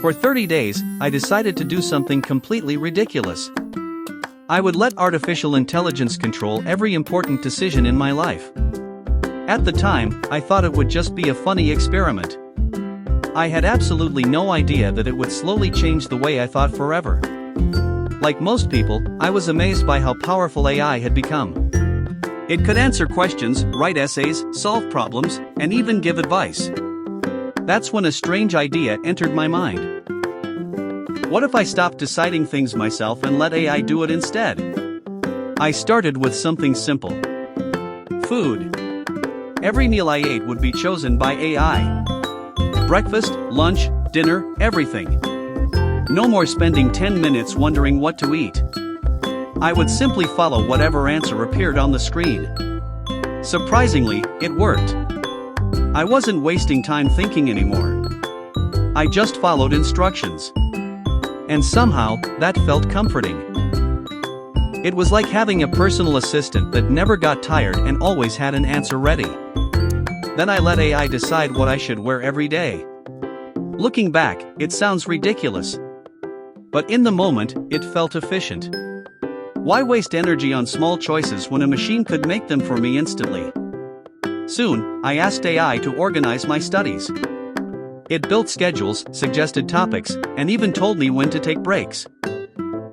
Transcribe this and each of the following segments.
For 30 days, I decided to do something completely ridiculous. I would let artificial intelligence control every important decision in my life. At the time, I thought it would just be a funny experiment. I had absolutely no idea that it would slowly change the way I thought forever. Like most people, I was amazed by how powerful AI had become. It could answer questions, write essays, solve problems, and even give advice. That's when a strange idea entered my mind. What if I stopped deciding things myself and let AI do it instead? I started with something simple. Food. Every meal I ate would be chosen by AI. Breakfast, lunch, dinner, everything. No more spending 10 minutes wondering what to eat. I would simply follow whatever answer appeared on the screen. Surprisingly, it worked. I wasn't wasting time thinking anymore. I just followed instructions. And somehow, that felt comforting. It was like having a personal assistant that never got tired and always had an answer ready. Then I let AI decide what I should wear every day. Looking back, it sounds ridiculous. But in the moment, it felt efficient. Why waste energy on small choices when a machine could make them for me instantly? Soon, I asked AI to organize my studies. It built schedules, suggested topics, and even told me when to take breaks.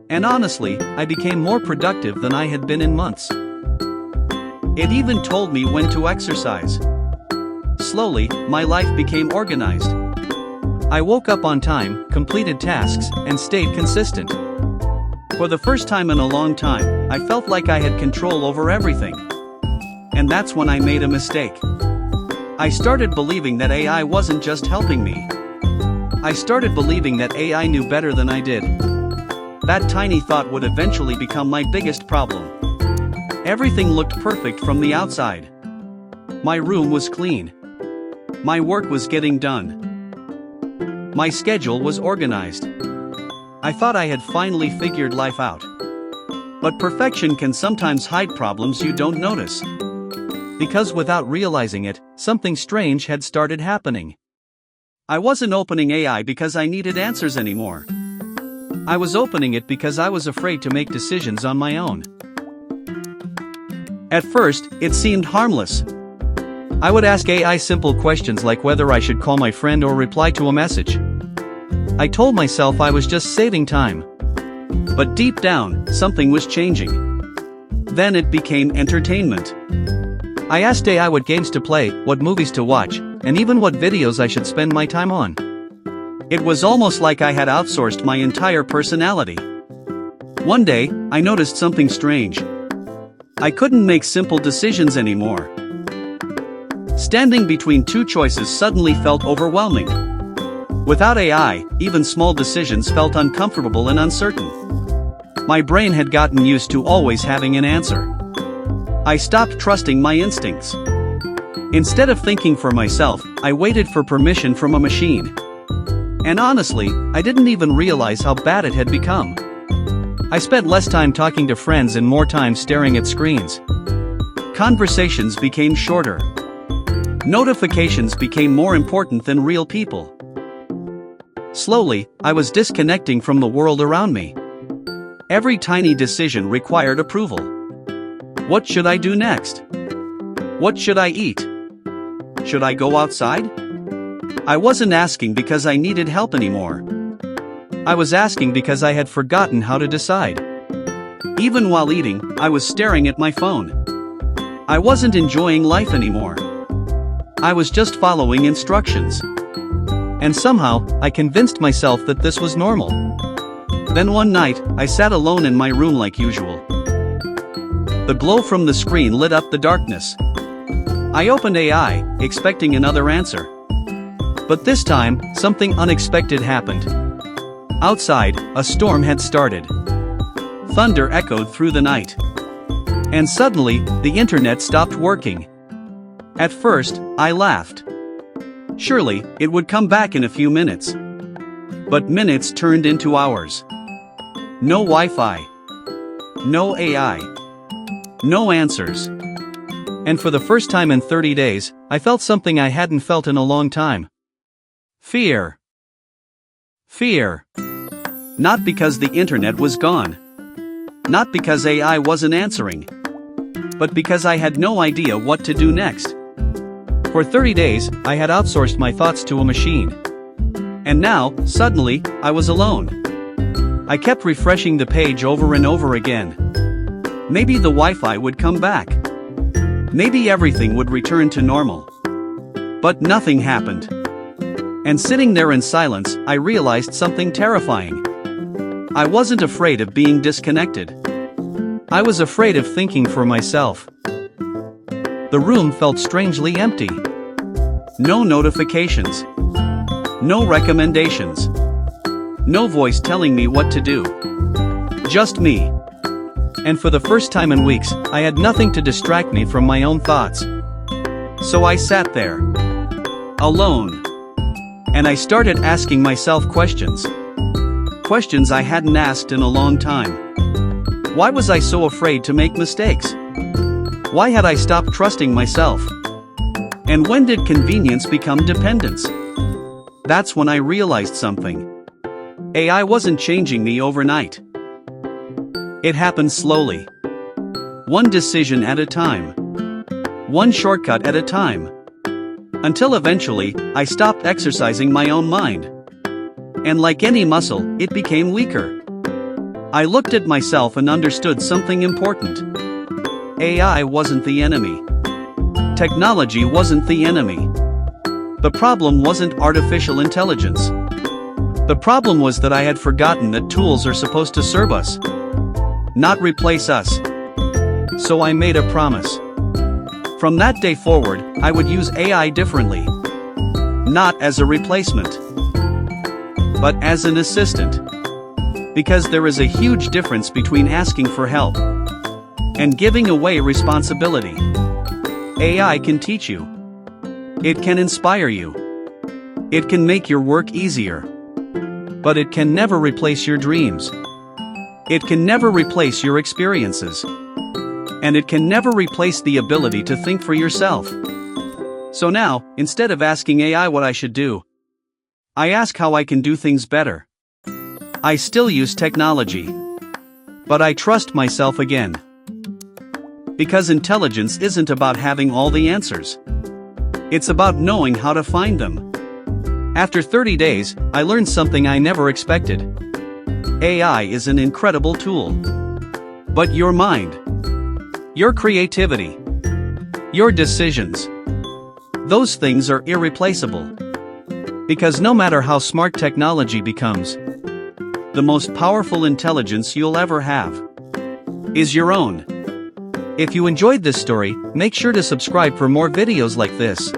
And honestly, I became more productive than I had been in months. It even told me when to exercise. Slowly, my life became organized. I woke up on time, completed tasks, and stayed consistent. For the first time in a long time, I felt like I had control over everything. And that's when I made a mistake. I started believing that AI wasn't just helping me. I started believing that AI knew better than I did. That tiny thought would eventually become my biggest problem. Everything looked perfect from the outside. My room was clean. My work was getting done. My schedule was organized. I thought I had finally figured life out. But perfection can sometimes hide problems you don't notice. Because without realizing it, something strange had started happening. I wasn't opening AI because I needed answers anymore. I was opening it because I was afraid to make decisions on my own. At first, it seemed harmless. I would ask AI simple questions like whether I should call my friend or reply to a message. I told myself I was just saving time. But deep down, something was changing. Then it became entertainment. I asked AI what games to play, what movies to watch, and even what videos I should spend my time on. It was almost like I had outsourced my entire personality. One day, I noticed something strange. I couldn't make simple decisions anymore. Standing between two choices suddenly felt overwhelming. Without AI, even small decisions felt uncomfortable and uncertain. My brain had gotten used to always having an answer. I stopped trusting my instincts. Instead of thinking for myself, I waited for permission from a machine. And honestly, I didn't even realize how bad it had become. I spent less time talking to friends and more time staring at screens. Conversations became shorter. Notifications became more important than real people. Slowly, I was disconnecting from the world around me. Every tiny decision required approval. What should I do next? What should I eat? Should I go outside? I wasn't asking because I needed help anymore. I was asking because I had forgotten how to decide. Even while eating, I was staring at my phone. I wasn't enjoying life anymore. I was just following instructions. And somehow, I convinced myself that this was normal. Then one night, I sat alone in my room like usual. The glow from the screen lit up the darkness. I opened AI, expecting another answer. But this time, something unexpected happened. Outside, a storm had started. Thunder echoed through the night. And suddenly, the internet stopped working. At first, I laughed. Surely, it would come back in a few minutes. But minutes turned into hours. No Wi-Fi. No AI. No answers. And for the first time in 30 days, I felt something I hadn't felt in a long time. Fear. Fear. Not because the internet was gone. Not because AI wasn't answering. But because I had no idea what to do next. For 30 days, I had outsourced my thoughts to a machine. And now, suddenly, I was alone. I kept refreshing the page over and over again. Maybe the Wi-Fi would come back. Maybe everything would return to normal. But nothing happened. And sitting there in silence, I realized something terrifying. I wasn't afraid of being disconnected. I was afraid of thinking for myself. The room felt strangely empty. No notifications. No recommendations. No voice telling me what to do. Just me. And for the first time in weeks, I had nothing to distract me from my own thoughts. So I sat there. Alone. And I started asking myself questions. Questions I hadn't asked in a long time. Why was I so afraid to make mistakes? Why had I stopped trusting myself? And when did convenience become dependence? That's when I realized something. AI wasn't changing me overnight. It happened slowly. One decision at a time. One shortcut at a time. Until eventually, I stopped exercising my own mind. And like any muscle, it became weaker. I looked at myself and understood something important. AI wasn't the enemy. Technology wasn't the enemy. The problem wasn't artificial intelligence. The problem was that I had forgotten that tools are supposed to serve us, not replace us. So I made a promise. From that day forward, I would use AI differently. Not as a replacement, but as an assistant. Because there is a huge difference between asking for help and giving away responsibility. AI can teach you. It can inspire you. It can make your work easier. But it can never replace your dreams. It can never replace your experiences. And it can never replace the ability to think for yourself. So now, instead of asking AI what I should do, I ask how I can do things better. I still use technology. But I trust myself again. Because intelligence isn't about having all the answers. It's about knowing how to find them. After 30 days, I learned something I never expected. AI is an incredible tool. But your mind, your creativity, your decisions, those things are irreplaceable. Because no matter how smart technology becomes, the most powerful intelligence you'll ever have is your own. If you enjoyed this story, make sure to subscribe for more videos like this.